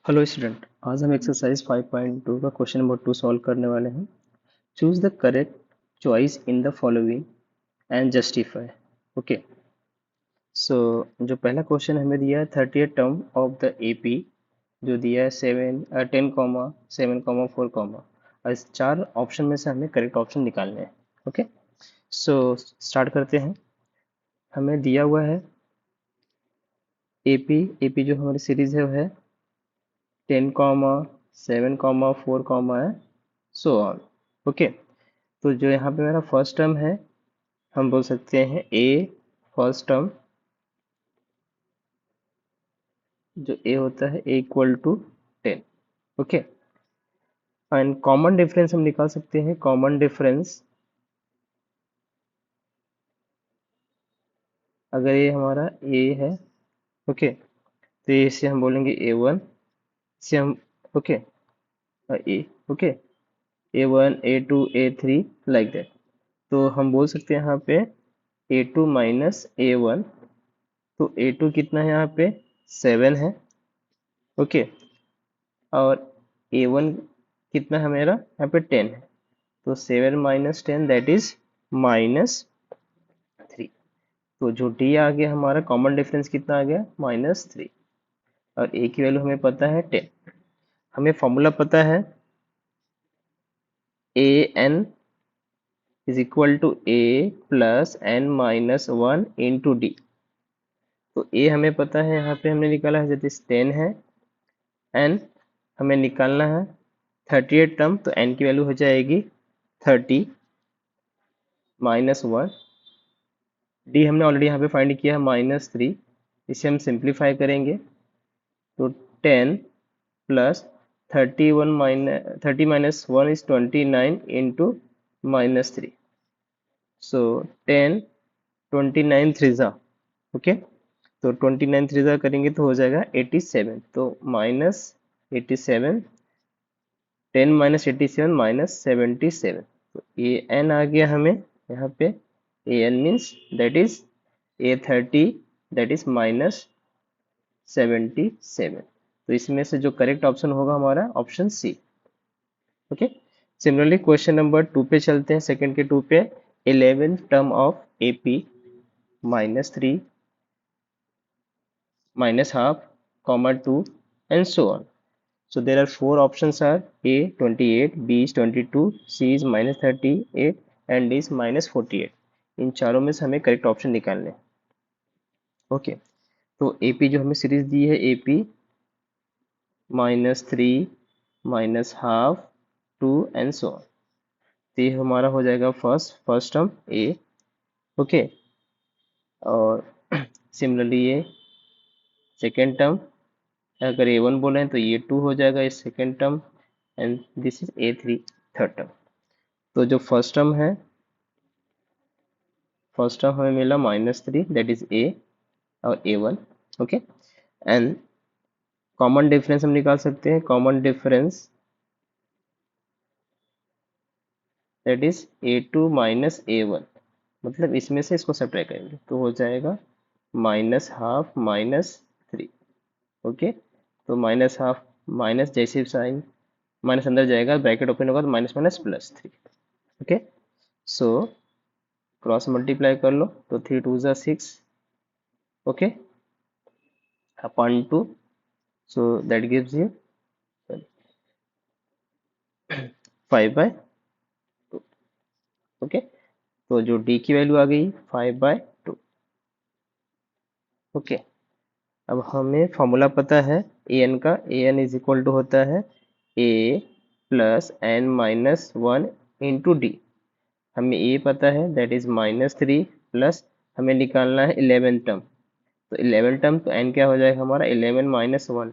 Hello student, आज हम exercise 5.2 का क्वेश्चन नंबर 2 सॉल्व करने वाले हैं। Choose the correct choice in the following and justify. Okay, so जो पहला क्वेश्चन हमें दिया है 30th term of the AP, जो दिया है 10, 7, 4, इस चार ऑप्शन में से हमें करेक्ट ऑप्शन निकालने हैं। ओके, सो स्टार्ट करते हैं। हमें दिया हुआ है एपी जो हमारी सीरीज है वो है 10, 7, 4 है, सो ऑन। ओके, तो जो यहाँ पे मेरा फर्स्ट टर्म है, हम बोल सकते हैं ए फर्स्ट टर्म, जो ए होता है a equal to 10। Okay, and common difference हम निकाल सकते हैं। कॉमन डिफरेंस अगर ये हमारा ए है, ओके, तो इसे हम बोलेंगे A1, से हम, okay, A, okay, A1 A2 A3 like that. तो हम बोल सकते हैं यहाँ पे A2 माइनस A1, तो A2 कितना है यहाँ पे 7 है। ओके, और A1 कितना है मेरा यहाँ पे 10 है, तो 7 माइनस 10 दैट इज -3। तो जो डी आ गया हमारा कॉमन डिफरेंस कितना आ गया -3, और ए की वैल्यू हमें पता है 10। हमें फॉर्मूला पता है a n is equal to a plus n minus 1 into d. तो ए हमें पता है, यहाँ पे हमने निकाला है दैट इज 10 है, एन हमें निकालना है 38 टर्म, तो एन की वैल्यू हो जाएगी 30 -1। डी हमने ऑलरेडी यहाँ पे फाइंड किया है -3, इसे हम सिंप्लीफाई करेंगे तो 10 plus 30 minus 1 is 29 into -3, so 10 29 थ्रीजा, ओके, तो 29 थ्रीजा करेंगे तो हो जाएगा 87, तो -87, 10 माइनस 87 -77, तो ए एन आ गया हमें यहाँ पे। A n means that is A30, that is -77। तो इसमें से जो करेक्ट ऑप्शन होगा हमारा option C. Okay, similarly question number 2 पे चलते हैं। सेकंड के 2 पे 11 term of AP -3 -half, 2 and so on. So there are four options are A 28, B is 22, C is -38 and D is -48। इन चारों में से हमें करेक्ट ऑप्शन निकालने हैं। ओके, तो AP जो हमें सीरीज दी है AP -3 -half 2 and so on, तो ये हमारा हो जाएगा फर्स्ट टर्म A। ओके, और सिमिलरली ये सेकेंड टर्म, अगर A1 बोले तो ये 2 हो जाएगा इस second term, and this is A3 third term. तो जो फर्स्ट टर्म हमें मिला -3, दैट इज A और A1। Okay, and common difference हम निकाल सकते हैं। Common difference that is A2 minus A1, मतलब इसमें से इसको सब्ट्रैक्ट करेंगे तो हो जाएगा -half -3। ओके, तो -half माइनस, जैसे साइन माइनस अंदर जाएगा ब्रैकेट ओपन होगा तो minus minus +3। Okay, so cross multiply कर लो तो 3 2 ज़ा 6, okay, upon 2, so that gives you 5/2। Okay, तो जो डी की वैल्यू आ गई 5/2। ओके, अब हमें फॉर्मूला पता है ए एन का। A n is equal to होता है a plus n minus 1 into d. हमें ए पता है दैट इज -3, प्लस हमें निकालना है 11 टर्म, तो 11 टर्म, तो एन क्या हो जाएगा हमारा 11 -1,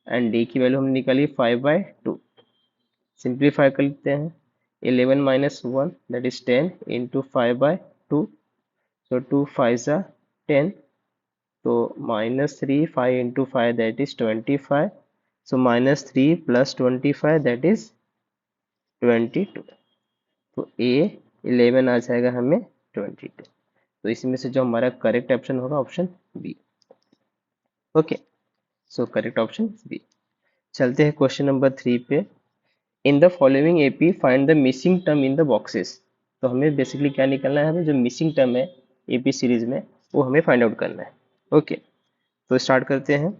एंड डी की वैल्यू हमने निकाली 5/2। सिंप्लीफाई कर लेते हैं, 11 -1 दैट इज 10 इंटू 5/2, सो 2 5 ज़ा 10, तो -3 5 into 5 that is 25, so -3 + 25 that is 22, तो ए 11 आ जाएगा हमें 22। तो इसमें से जो हमारा करेक्ट ऑप्शन होगा option B. Okay, so correct option B. चलते हैं क्वेश्चन नंबर 3 पे। In the following AP find the missing term in the boxes. तो हमें बेसिकली क्या निकलना है, हमें जो मिसिंग टर्म है एपी सीरीज में वो हमें फाइंड आउट करना है। ओके, तो स्टार्ट करते हैं।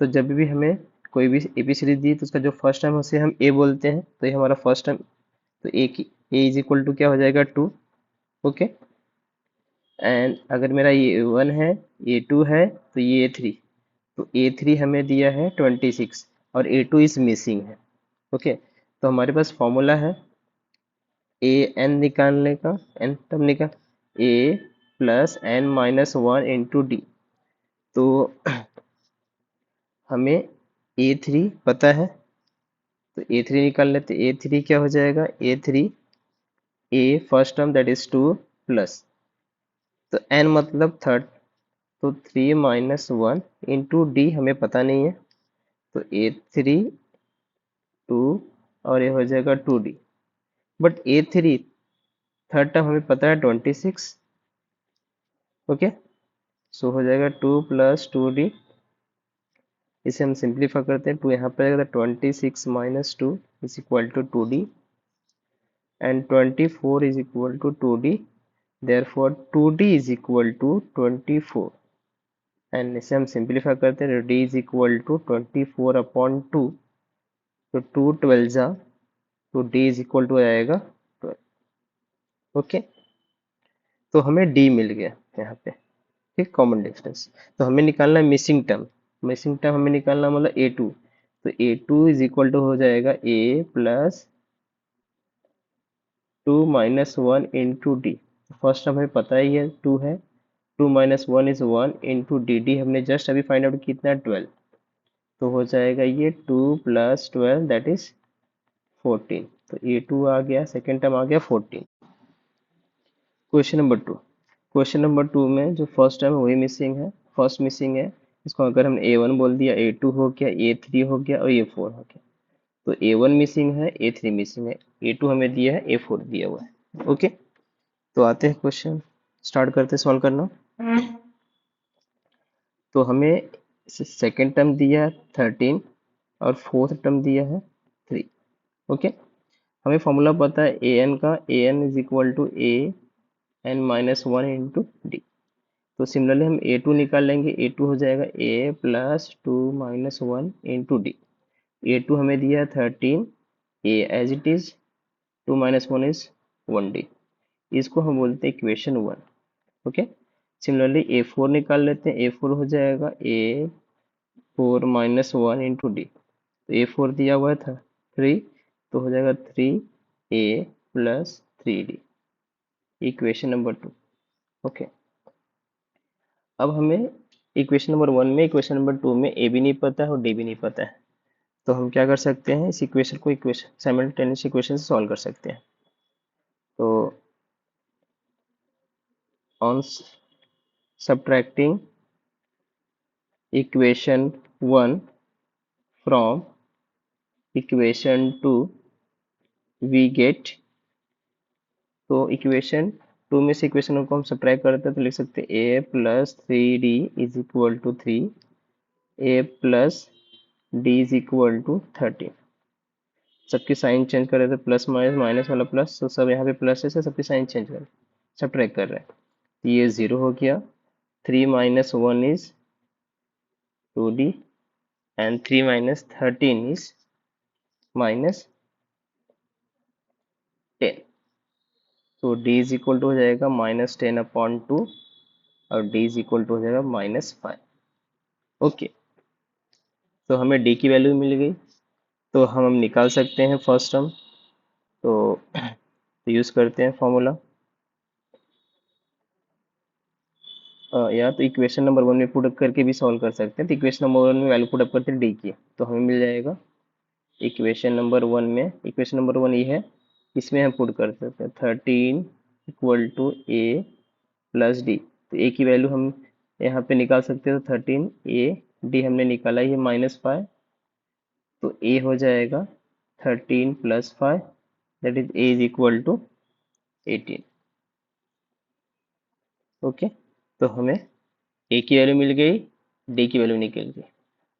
तो जब भी हमें कोई भी एपी सीरीज दी तो उसका जो फर्स्ट टर्म उसे हम ए बोलते हैं, तो ये हमारा फर्स्ट टर्म। तो ए की ए इज इक्वल टू क्या हो जाएगा 2। ओके, एंड अगर मेरा ये 1 है, ये 2 है, तो ये 3। तो A3 हमें दिया है 26 और A2 इज मिसिंग है। ओके, तो हमारे पास फॉर्मूला है ए एन निकालने का, एन तब निकाल a plus n minus 1 into d. तो हमें A3 पता है, तो A3 निकाल लेते। A3 क्या हो जाएगा, A3 A first term that is 2 plus, तो एन मतलब थर्ड, तो 3 माइनस 1 इंटू डी हमें पता नहीं है, तो A3 2 और ये हो जाएगा 2D। But A3 third term हमें पता है 26। ओके, सो हो जाएगा 2 प्लस 2D। इसे हम सिंप्लीफाई करते हैं, 2 यहाँ पर आएगा, 26 minus 2 is equal to 2D and 24 is equal to 2D। Therefore 2D is equal to 24 and इसे हम सिंप्लीफाई करते हैं, D is equal to 24 upon 2। तो 2 12 जा, तो D इज इक्वल टू आएगा 12। ओके, तो हमें D मिल गया यहाँ पे। ठीक, कॉमन डिफरेंस। तो हमें निकालना है मिसिंग टर्म। मिसिंग टर्म हमें निकालना मतलब A2। तो A2 इज इक्वल टू हो जाएगा A plus 2 minus 1 into D. First term हमें पता ही है 2 है, 2 minus 1 is 1 into D. D हमने जस्ट अभी फाइंड आउट कितना 12। तो हो जाएगा ये 2 प्लस 12 दैट इज 14। तो A2 आ गया, सेकेंड टर्म आ गया 14। Question number 2। क्वेश्चन नंबर 2 में जो फर्स्ट टर्म है वही मिसिंग है, फर्स्ट मिसिंग है। इसको अगर हमने A1 बोल दिया, A2 हो गया, A3 हो गया और A4 हो गया। तो A1 मिसिंग है, A3 मिसिंग है, A2 हमें दिया है, A4 दिया हुआ है। ओके, तो आते हैं क्वेश्चन, स्टार्ट करते हैं सॉल्व करना। तो हमें सेकेंड टर्म दिया है 13 और फोर्थ टर्म दिया है 3। ओके, हमें फॉर्मूला पता है ए एन का, a n is equal to a n minus 1 into d. तो सिमिलरली हम A2 निकाल लेंगे, A2 हो जाएगा A plus 2 minus 1 into d. A2 हमें दिया है 13, A as it is, 2 minus 1 is 1D। इसको हम बोलते हैं इक्वेशन 1। ओके, सिमिलरली A4 निकाल लेते हैं, A4 हो जाएगा A4 माइनस 1 इंटू डी। तो A4 दिया हुआ था 3, तो हो जाएगा 3A plus 3D, equation number 2। Okay, अब हमें इक्वेशन नंबर 1 में, इक्वेशन नंबर 2 में ए भी नहीं पता है और डी भी नहीं पता है। तो हम क्या कर सकते हैं, इस इक्वेशन को इक्वेशन साइमल्टेनियस इक्वेशन से सॉल्व कर सकते हैं। तो on subtracting equation 1 from equation 2 we get. तो इक्वेशन 2 में से इक्वेशन 1 को हम सब्ट्रैक्ट करते हैं तो लिख सकते हैं a plus 3D is equal to 3, a plus d is equal to 13। सबकी साइन चेंज कर रहे थे, प्लस माइनस, माइनस वाला प्लस, तो सब यहाँ पे प्लस है, सबकी साइन चेंज कर सब्ट्रैक्ट कर रहे हैं। तो ये 0 हो गया, 3 minus 1 is 2D and 3 minus 13 is minus 10। तो D इज इक्वल टू हो जाएगा माइनस 10 अपॉन 2 और D इज इक्वल टू हो जाएगा माइनस 5। ओके, तो हमें D की वैल्यू मिल गई, तो हम निकाल सकते हैं फर्स्ट टर्म। तो यूज़ करते हैं फॉर्मूला, या तो इक्वेशन नंबर 1 में पुट अप करके भी सॉल्व कर सकते हैं। तो इक्वेशन नंबर 1 में वैल्यू पुट अप करते हैं डी की, तो हमें मिल जाएगा इक्वेशन नंबर 1 में, इक्वेशन नंबर 1 ये है, इसमें हम पुट कर सकते हैं 13 equal to a plus d. तो ए की वैल्यू हम यहाँ पे निकाल सकते हैं, तो 13 ए, डी हमने निकाला ही है -5, तो ए हो जाएगा 13 plus 5 that is a is equal to 18। ओके, तो हमें ए की वैल्यू मिल गई, डी की वैल्यू निकल गई।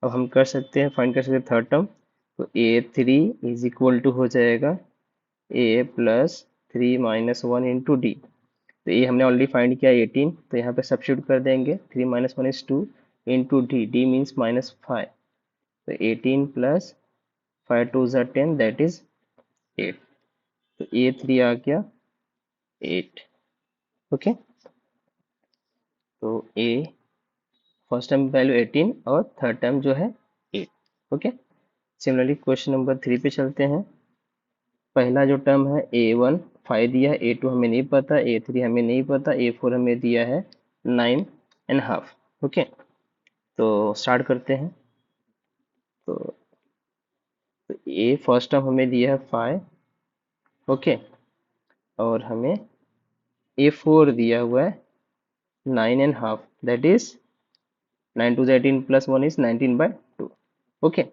अब हम कर सकते हैं, फाइंड कर सकते हैं थर्ड टर्म। तो A3 इज इक्वल टू हो जाएगा A प्लस 3 - 1 × D। तो ये हमने ऑलरेडी फाइंड किया 18, तो यहाँ पे सब्स्टिट्यूट कर देंगे। 3 - 1 is 2 into D, D means -5। तो 18 प्लस 5 2 10, दैट इज 8। तो A3 आ गया 8। ओके, तो A फर्स्ट टर्म वैल्यू 18 और थर्ड टर्म जो है 8। ओके, सिमिलरली क्वेश्चन नंबर 3 पे चलते हैं। पहला जो टर्म है A1 5 दिया है, A2 हमें नहीं पता, A3 हमें नहीं पता, A4 हमें दिया है 9.5। ओके, तो स्टार्ट करते हैं। तो A फर्स्ट टर्म हमें दिया है 5। ओके, और हमें A4 दिया हुआ है 9.5, that is 9 2 18 plus 1 is 19/2। Okay,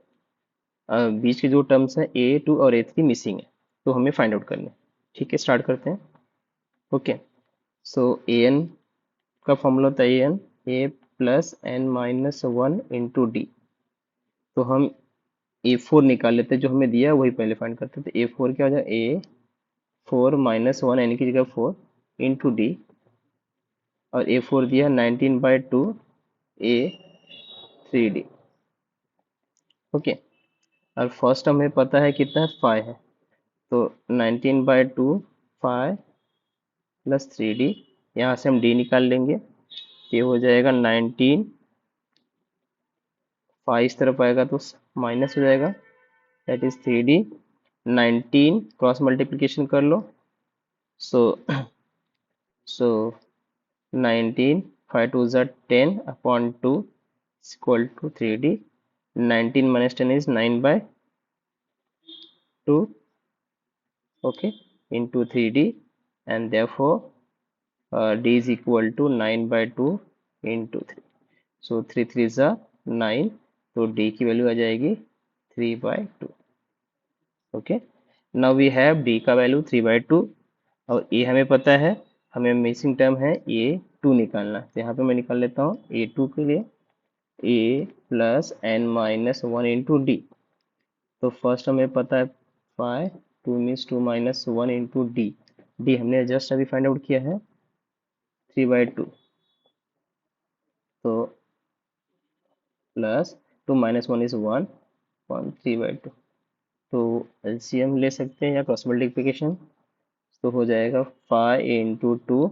बीच के जो टर्म्स है A2 और A3 मिसिंग है, तो हमें फाइंड आउट करना है। ठीक है, स्टार्ट करते हैं। ओके, सो an का फॉर्मूला होता है an a plus n-1 × d। तो हम A4 निकाल लेते हैं, जो हमें दिया है वही पहले फाइंड करते हैं। तो A4 क्या हो जाएगा, A4 - 1 n की जगह 4 इंटू डी, और A4 दिया 19/2 A3D। ओके, और फर्स्ट हमें पता है कितना है, 5 है। तो 19/2 5 प्लस 3D, यहाँ से हम D निकाल लेंगे। ये हो जाएगा 19, 5 इस तरफ आएगा तो माइनस हो जाएगा, that is 3D। 19 cross multiplication कर लो, सो सो 19 5 2 10 upon 2 equal to 3D। 19 - 10 is 9/2, okay, into 3D, and therefore D is equal to 9/2 into 3। so 3 3 is 9, तो D की वैल्यू आ जाएगी 3/2। Okay, now we have D का वैल्यू 3/2, और A हमें पता है, हमें मिसिंग टर्म है A2 निकालना। तो यहाँ पे मैं निकाल लेता हूँ A2 के लिए A plus n-1 into d. तो फर्स्ट हमें पता है 5, 2 मीन्स 2 - 1 इंटू डी। डी हमने जस्ट अभी फाइंड आउट किया है 3/2। तो प्लस 2 - 1 इज 1 1 3/2। तो एलसीएम ले सकते हैं या क्रॉस मल्टीप्लिकेशन, तो हो जाएगा 5 इंटू 2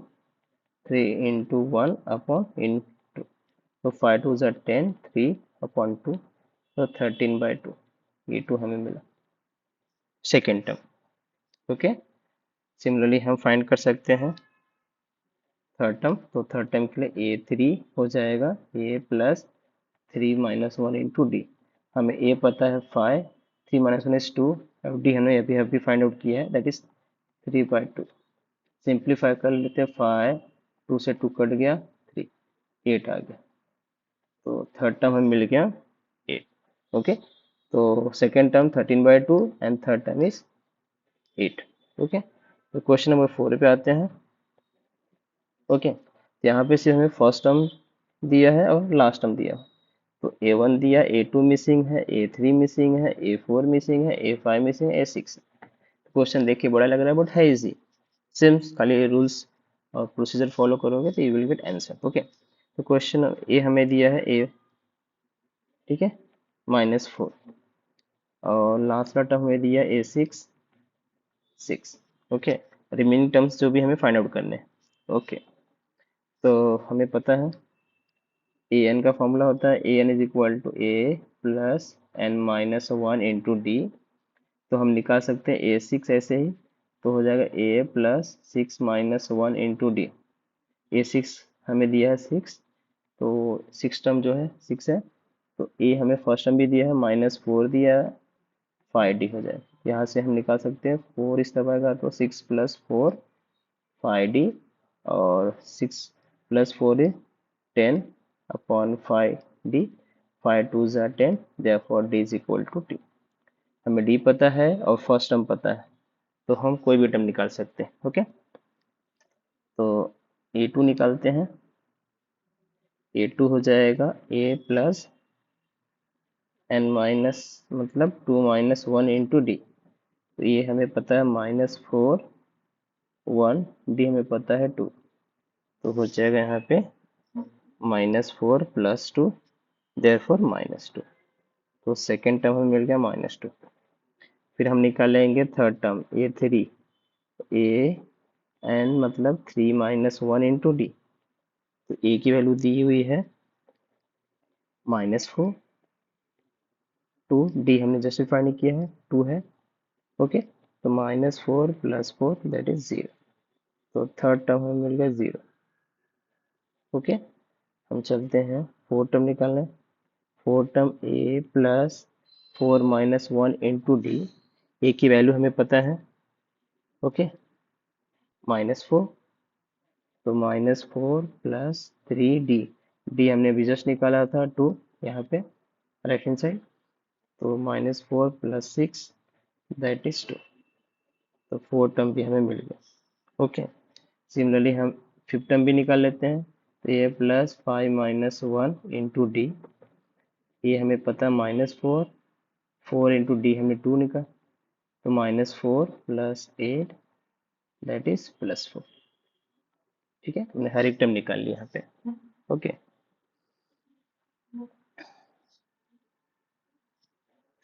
3 इंटू 1 अपॉन इंटू। तो 5 2 10, 3 अपॉन 2, तो 13/2। ये 2 हमें मिला सेकेंड टर्म। ओके, सिमिलरली हम फाइंड कर सकते हैं थर्ड टर्म। तो थर्ड टर्म के लिए A3 हो जाएगा A प्लस 3 - 1 इंटू डी। हमें A पता है 5, 3 - 1 इज 2, अब डी हमने अभी फाइंड आउट किया है, दैट इज 3/2। सिंप्लीफाई कर लेते हैं, 5 2 से 2 कट गया, 3 8 आ गया। तो थर्ड टर्म हमें मिल गया 8। ओके, तो second term 13/2 and third term is 8। Okay, तो क्वेश्चन नंबर 4 पे आते हैं। ओके, यहाँ पे सिर्फ हमें फर्स्ट टर्म दिया है और लास्ट टर्म दिया है। तो A1 दिया, A2 मिसिंग है, A3 मिसिंग है, A4 मिसिंग है, A5 मिसिंग है, A6। क्वेश्चन देख के बड़ा लग रहा है बट है इजी, सिम्स खाली रूल्स और प्रोसीजर फॉलो करोगे तो you will get answer. Okay, तो क्वेश्चन ए हमें दिया है A, ठीक है, -4, और लास्ट का टर्म हमें दिया A6 6। ओके, रिमेनिंग टर्म्स जो भी हमें फाइंड आउट करने हैं। ओके, तो हमें पता है an का फॉर्मूला होता है an is equal to a plus n-1 into d. तो हम निकाल सकते हैं A6 ऐसे ही, तो हो जाएगा a plus 6 - 1 into D. A6 हमें दिया है 6, तो 6 टर्म जो है 6 है, तो a हमें फर्स्ट टर्म भी दिया है -4 दिया है, 5d हो जाए। यहाँ से हम निकाल सकते हैं 4 इस तरफ आएगा, तो 6 + 4 5d, और 6 + 4 is 10 upon 5d। 5 2 10, therefore d is equal to 2। हमें d पता है और फर्स्ट टर्म पता है, तो हम कोई भी टर्म निकाल सकते हैं। ओके, तो A2 निकालते हैं। A2 हो जाएगा a प्लस एन माइनस मतलब 2 माइनस 1 इंटू डी। तो ये हमें पता है -4 1, डी हमें पता है 2, तो हो जाएगा यहाँ पे -4 + 2, देयरफॉर -2। तो सेकेंड टर्म हमें मिल गया -2। फिर हम निकालेंगे third term A 3, A N मतलब 3 माइनस 1 इंटू डी। तो ए की वैल्यू दी हुई है -4, 2, डी हमने जस्टिफाई नहीं किया है 2 है। ओके, तो -4 + 4 दैट इज 0। तो थर्ड टर्म हमें मिल गया 0। ओके, हम चलते हैं फोर्थ टर्म निकालने। फोर्थ टर्म ए प्लस 4 माइनस 1 इंटू डी। ए की वैल्यू हमें पता है, ओके, -4, तो -4 + 3d। डी हमने अभी जस्ट निकाला था 2 यहाँ पे राइट हैंड साइड। तो -4 + 6 दैट इज 2। तो फोर्थ टर्म भी हमें मिल गया। ओके, सिमिलरली हम फिफ्थ टर्म भी निकाल लेते हैं। तो ए प्लस 5 माइनस 1 इंटू डी। ये हमें पता -4, 4 इंटू डी हमने 2 निकाला, तो -4 + 8 दैट इज +4। ठीक है, हमने हर एक टर्म निकाल लिया यहाँ पे। ओके,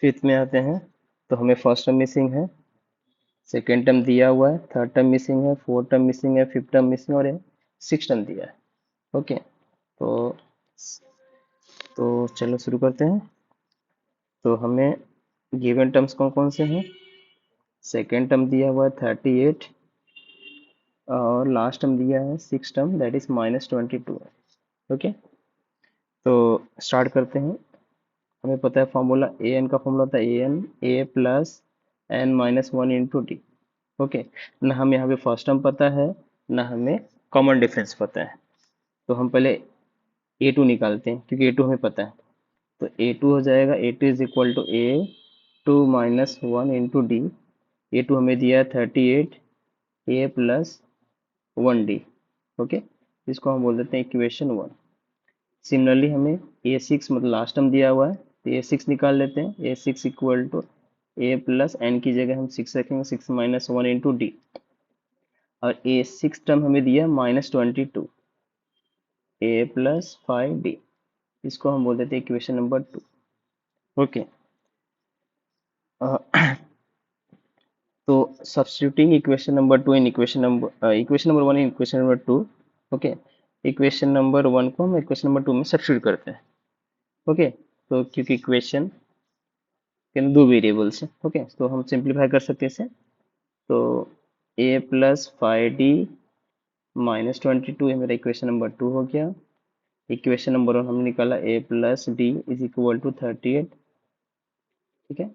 फिफ्थ में आते हैं। तो हमें फर्स्ट टर्म मिसिंग है, सेकेंड टर्म दिया हुआ है, थर्ड टर्म मिसिंग है, फोर्थ टर्म मिसिंग है, फिफ्थ टर्म मिसिंग और सिक्स टर्म दिया है। ओके, तो चलो शुरू करते हैं। तो हमें गिवन टर्म्स कौन कौन से हैं? सेकेंड टर्म दिया हुआ है 38 और लास्ट टर्म दिया है six term that is -22। Okay, तो स्टार्ट करते हैं। हमें पता है फॉर्मूला ए एन का फॉर्मूला होता है a n a plus n minus 1 into d. Okay, ना हमें यहाँ पे फर्स्ट टर्म पता है, ना हमें कॉमन डिफरेंस पता है। तो हम पहले a2 निकालते हैं क्योंकि a2 हमें पता है। तो a2 हो जाएगा a2 is equal to a2 minus 1 into d. a2 हमें दिया है 38 a प्लस 1d। ओके, इसको हम बोल देते हैं इक्वेशन 1। सिमिलरली हमें a6 मतलब लास्ट टर्म दिया हुआ है, तो a6 निकाल लेते हैं। a6 equal to a plus n की जगह हम 6 रखेंगे, 6 माइनस 1 इंटू डी। और a6 टर्म हमें दिया -22 a प्लस 5d। इसको हम बोल देते हैं इक्वेशन नंबर 2। ओके, तो substituting equation number 2 in equation number 1 in equation number 2। Okay, equation number 1 को हम इक्वेशन नंबर 2 में सब्स्टिट्यूट करते हैं। ओके, तो क्योंकि इक्वेशन के दो वेरिएबल्स हैं। ओके, तो हम सिंप्लीफाई कर सकते हैं इसे। तो a प्लस 5d -22 ये मेरा इक्वेशन नंबर 2 हो गया। इक्वेशन नंबर 1 हमने निकाला a plus d is equal to 38। ठीक है,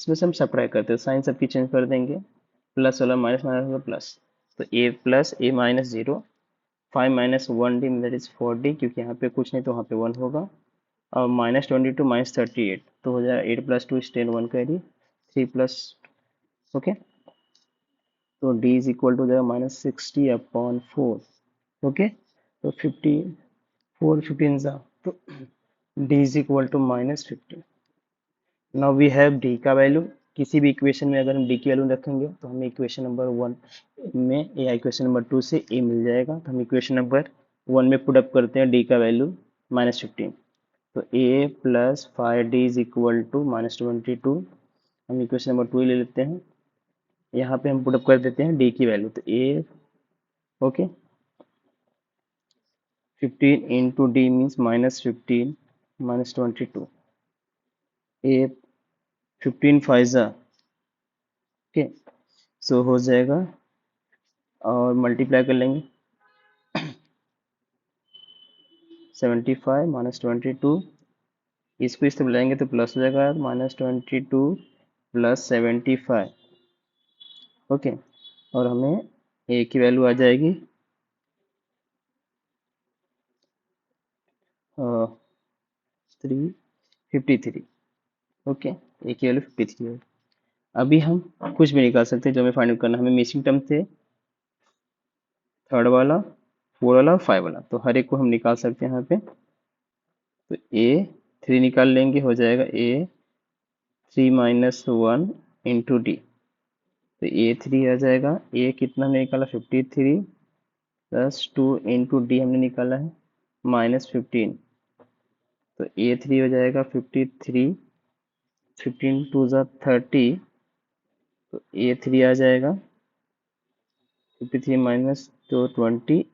इसमें से हम सब्ट्रैक्ट करते हैं, साइन सबकी चेंज कर देंगे, प्लस वाला माइनस माइनस होगा प्लस। तो a plus a minus 0, 5 minus 1d that is 4d, क्योंकि यहाँ पे कुछ नहीं तो वहाँ पे 1 होगा। और -22 -38 तो हो जाएगा 8 + 2 10 1 कैरी 3 प्लस। ओके, तो d इज इक्वल टू हो जाएगा -60/4। ओके, तो 50 4 15 जा, तो d is equal to -50। Now we have d का वैल्यू। किसी भी इक्वेशन में अगर हम d की वैल्यू रखेंगे तो हमें इक्वेशन नंबर 1 में या इक्वेशन नंबर 2 से a मिल जाएगा। तो हम इक्वेशन नंबर 1 में पुट अप करते हैं d का वैल्यू -15। तो a plus 5d is equal to -22। हम इक्वेशन नंबर 2 ले लेते हैं, यहाँ पे हम पुट अप कर देते हैं d की वैल्यू। तो a, okay, 15 into d means -15 -22। a 15 5 okay, so हो जाएगा और मल्टीप्लाई कर लेंगे 75 -22। इसको इस तरफ लाएंगे तो प्लस हो जाएगा -22 + 75। ओके, और हमें a की वैल्यू आ जाएगी 353। ओके, a की वैल्यू 53 है। अभी हम कुछ भी निकाल सकते हैं जो हमें फाइंड आउट करना है। हमें मिसिंग टर्म थे थर्ड वाला, फोर वाला और 5 वाला, तो हर एक को हम निकाल सकते हैं यहाँ पे। तो a 3 निकाल लेंगे, हो जाएगा ए 3 माइनस 1 इंटू डी। तो ए 3 आ जाएगा, ए कितना हमने निकाला 53 प्लस 2 इंटू डी हमने निकाला है -15। तो ए 3 हो जाएगा 53, 15 टू ज़ा 30, तो ए 3 आ जाएगा 53 माइनस तो 23।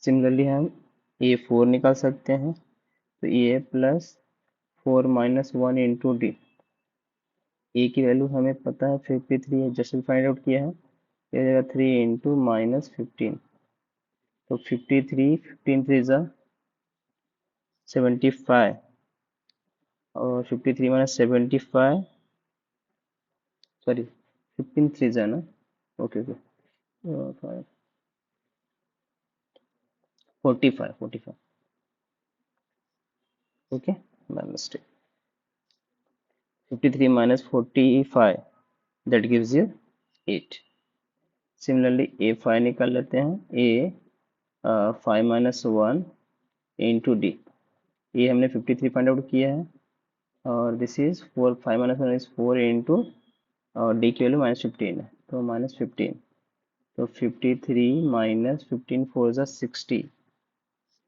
सिमिलरली हम ए 4 निकाल सकते हैं, तो ए प्लस 4 माइनस 1 इंटू डी। ए की वैल्यू हमें पता है 53 है, जस्ट फाइंड आउट किया है, ये हो जाएगा 3 इंटू -15। तो 53, 15 3 ज़ा 75 और 53 माइनस 75, सॉरी 15 3 ज़ा ना, okay okay 45 okay, my mistake. 53 minus 45, that gives you 8. Similarly a5 निकाल लेते हैं, a 5 minus 1 into d। ये हमने 53 फाइंड आउट किया है, और this is 4, 5 minus 1 is 4 into, और d की वैल्यू -15 है, तो -15। तो 53 माइनस 15 4 ज़ा 60,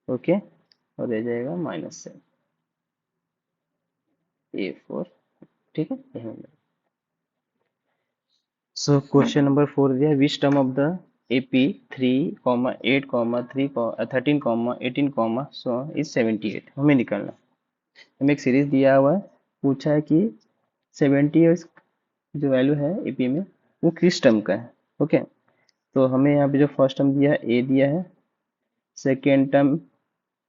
ओके, और रह जाएगा -7 a4, ठीक है। So question number 4 दिया, which term of the AP 3, 8, 3, 13, 18, so on is 78। हमें निकालना, हमें एक सीरीज दिया हुआ है, पूछा है कि 70 जो वैल्यू है AP में वो किस टर्म का है। ओके, तो हमें यहाँ पे जो फर्स्ट टर्म दिया है A दिया है, second term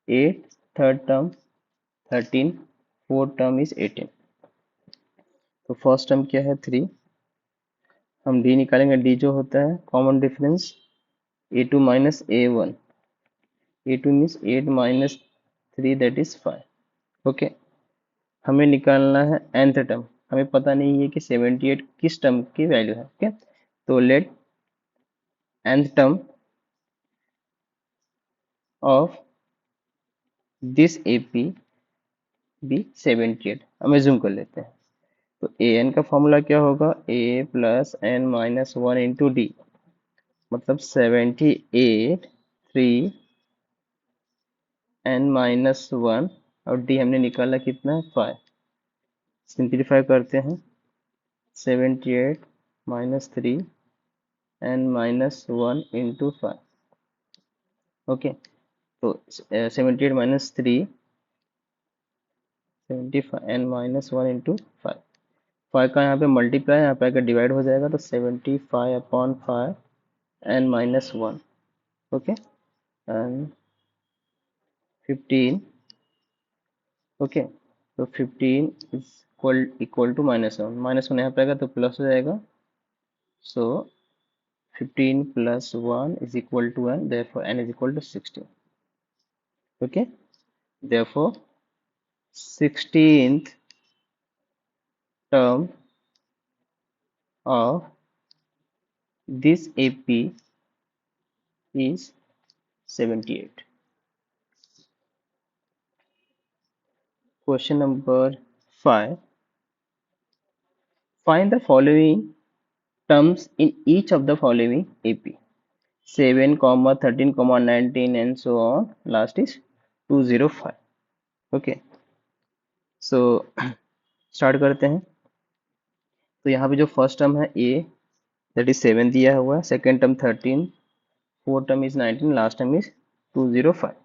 8, third term 13, fourth term is 18। तो फर्स्ट टर्म क्या है 3, हम D निकालेंगे, D जो होता है common difference A2 minus A1, A2 means 8 minus 3 that is 5। Okay, हमें निकालना है nth टर्म, हमें पता नहीं है कि 78 किस टर्म की वैल्यू है। ओके, तो let nth term of this AP be 78, हम एज्यूम कर लेते हैं। तो an का फॉर्मूला क्या होगा, a plus n minus 1 into D, मतलब 78 3 n माइनस 1, और d हमने निकाला कितना है 5। सिंप्लीफाई करते हैं, 78 minus 3 n minus 1 into 5। Okay, तो 78 माइनस 3 75 n माइनस 1 इंटू 5। 5 का यहाँ पे मल्टीप्लाई, यहाँ पे अगर डिवाइड हो जाएगा तो 75 upon 5 n minus 1, okay, and 15, okay, तो 15 इज इक्वल टू -1, -1 यहाँ पे आएगा तो प्लस हो जाएगा, सो 15 plus 1 is equal to n, therefore n is equal to 16। okay, therefore 16th term of this AP is 78। Question number 5, find the following terms in each of the following AP: 7, 13, 19 and so on, last is 205। okay, so start करते हैं। तो यहाँ पे जो first term है a, that is 7 दिया हुआ है, second term 13, fourth term is 19, last term is 205।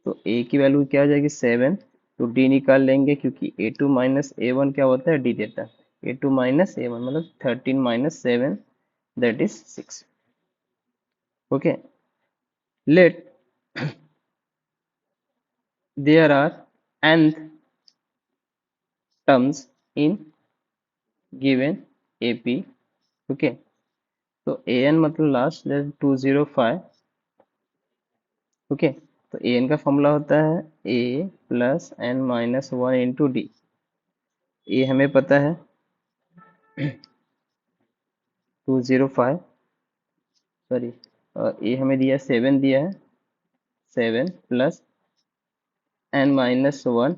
तो a की वैल्यू क्या हो जाएगी 7, तो d निकाल लेंगे, क्योंकि a2 माइनस a1 क्या होता है, d देता है। a2 माइनस a1 मतलब 13 minus 7 that is 6। Okay, let there are nth terms in given AP। Okay, तो an मतलब लास्ट 205। ओके, तो an का फॉर्मूला होता है a plus n minus 1 into d. A हमें पता है 205, सॉरी, ए हमें दिया 7 दिया है, 7 plus n minus one,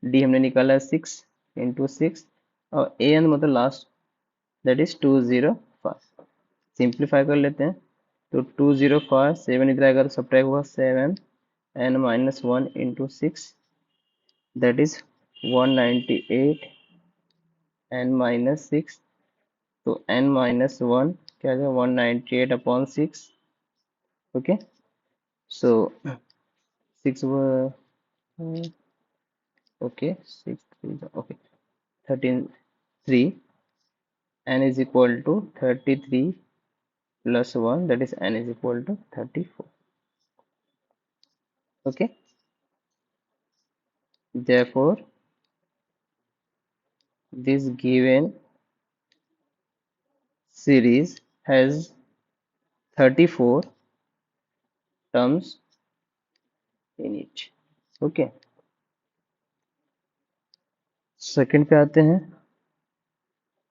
D हमने निकाला 6 × 6 और ए एन मतलब लास्ट दैट इज 205। सिंप्लीफाई कर लेते हैं तो 205, 7 इधर आएगा तो सब्ट्रैक्ट हुआ 7 n minus one into 6 that is 198 n minus 6, तो n माइनस वन क्या आ जाएगा 198/6। Okay, so 6 okay 6 okay 13 3 n is equal to 33 plus 1 that is n is equal to 34. Okay, therefore this given series has 34 terms in it. Okay, second पे आते हैं।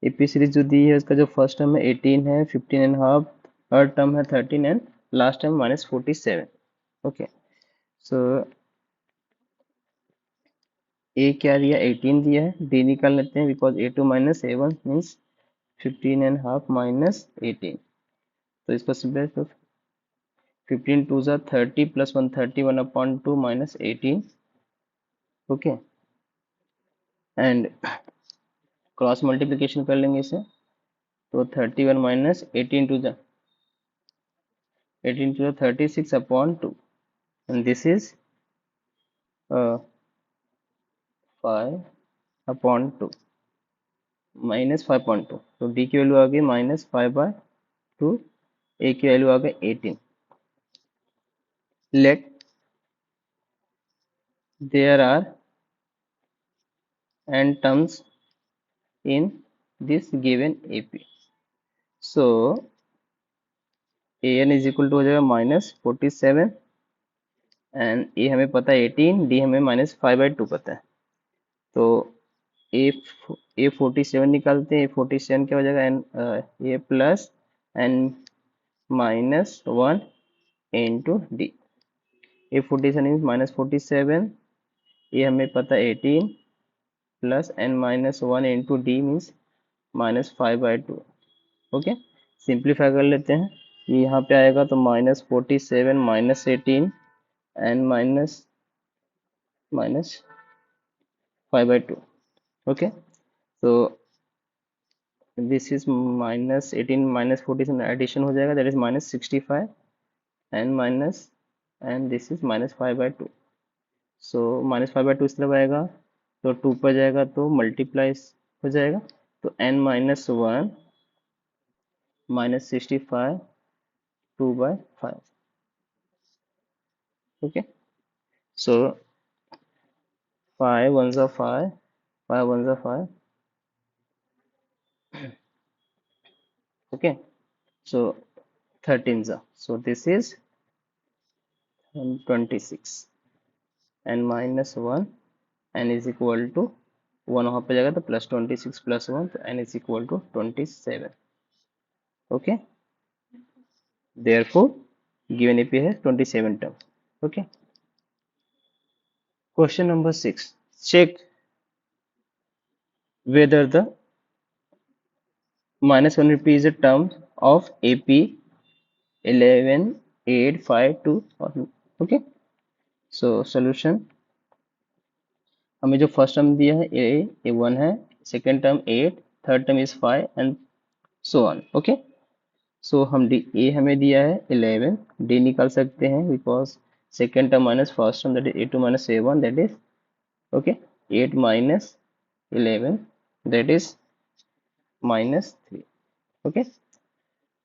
AP series जो दी है उसका जो first term है 18 है, 15.5, थर्ड टर्म है 13 एंड लास्ट टर्म -47। ओके, सो ए क्या दिया 18 दिया है, डी निकाल लेते हैं because a2 minus a1 means 15.5 minus 18, तो इसको सिंपल 15 2 ज़ा 30 plus 1 31/2 minus 18। Okay, and cross multiplication कर लेंगे इसे तो 31 माइनस 18 टू ज़ा 36/2 एंड दिस इज 5/2 माइनस 5/2, तो डी की वैल्यू आ गई -5/2, ए की वैल्यू आ गई 18। Let there are n terms in this given AP, so an is equal to हो जाएगा -47 एंड ए हमें पता है 18, डी हमें -5/2 पता है, तो ए 47 निकालते हैं। 47 क्या हो जाएगा n a plus n minus one into d. A 47 -47, ये हमें पता है 18 plus n minus one into d means -5/2। Okay, simplify कर लेते हैं, ये यहाँ पे आएगा तो -47 -18 एंड माइनस 5/2। ओके, तो दिस इज -18 -47 एडिशन हो जाएगा that is -65 and this is -5/2। सो -5/2 इस तरफ आएगा तो 2 पर जाएगा तो मल्टीप्लाई हो जाएगा, तो n minus one -65 2/5। Okay, so 5 1s are 5, 5 1s are 5। Okay, so 13s are, so this is 26 and minus 1 n is equal to 1 वहाँ पे जाएगा तो +26 + 1 तो n is equal to 27। okay, therefore given AP है 27 term। okay, question number 6, check whether the -150 is a term of AP 11 8 5 2 or okay, so solution हमें जो first term दिया है ए 1 है, second term 8, third term is 5 and so on. Okay, so हम d a हमें दिया है 11, D निकाल सकते हैं because second term minus first term that is ए2 माइनस ए1 that is okay 8 minus 11 that is -3। Okay,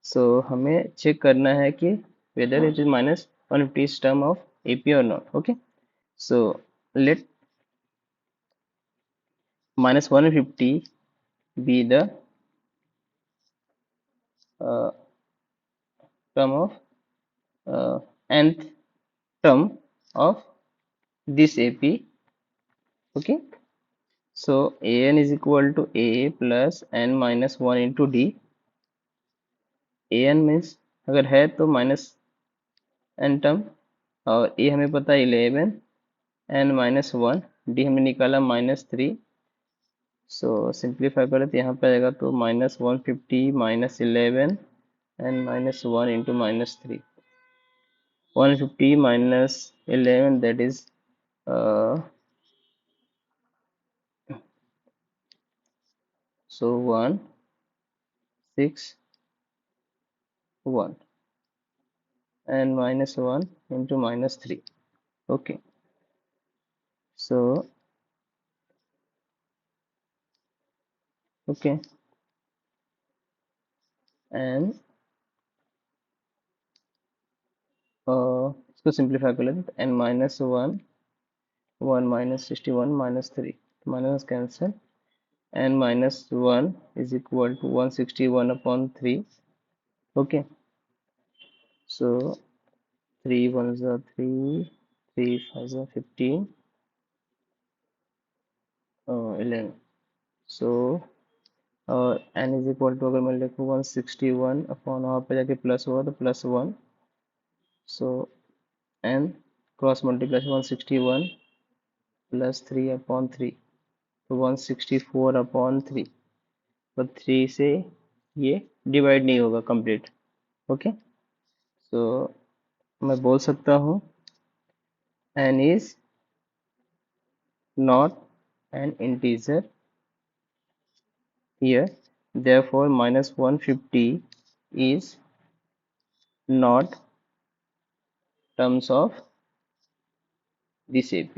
so हमें चेक करना है कि whether it is -150 term of AP और not. Okay, so let -150 be the term of nth term of this AP। okay, so an is equal to a plus n minus 1 into d। an means अगर है तो minus n term और a हमें पता है 11 N minus one, D हमने निकाला -3, सो simplify करें तो यहाँ पे आएगा तो -150 -11 N -1 into -3, 150 -11 that is so 161 and -1 into -3. Okay, so okay, and इसको सिंप्लीफाई कर लेते हैं, n -1 1 -61 -3 minus cancel, n -1 is equal to 161 upon 3. Okay, so 3 1s are 3, 3 5s are 15, 11. So और n इज इक्वल टू, अगर मैं लिखूँ 161 upon वहाँ पे जाके प्लस हुआ तो +1, सो n क्रॉस मल्टीप्लाई 161 +3 अपॉन 3, तो 164 अपॉन 3, तो 3 से ये डिवाइड नहीं होगा कंप्लीट। ओके, सो मैं बोल सकता हूँ n is not an integer here, therefore -150 is not terms of this AP.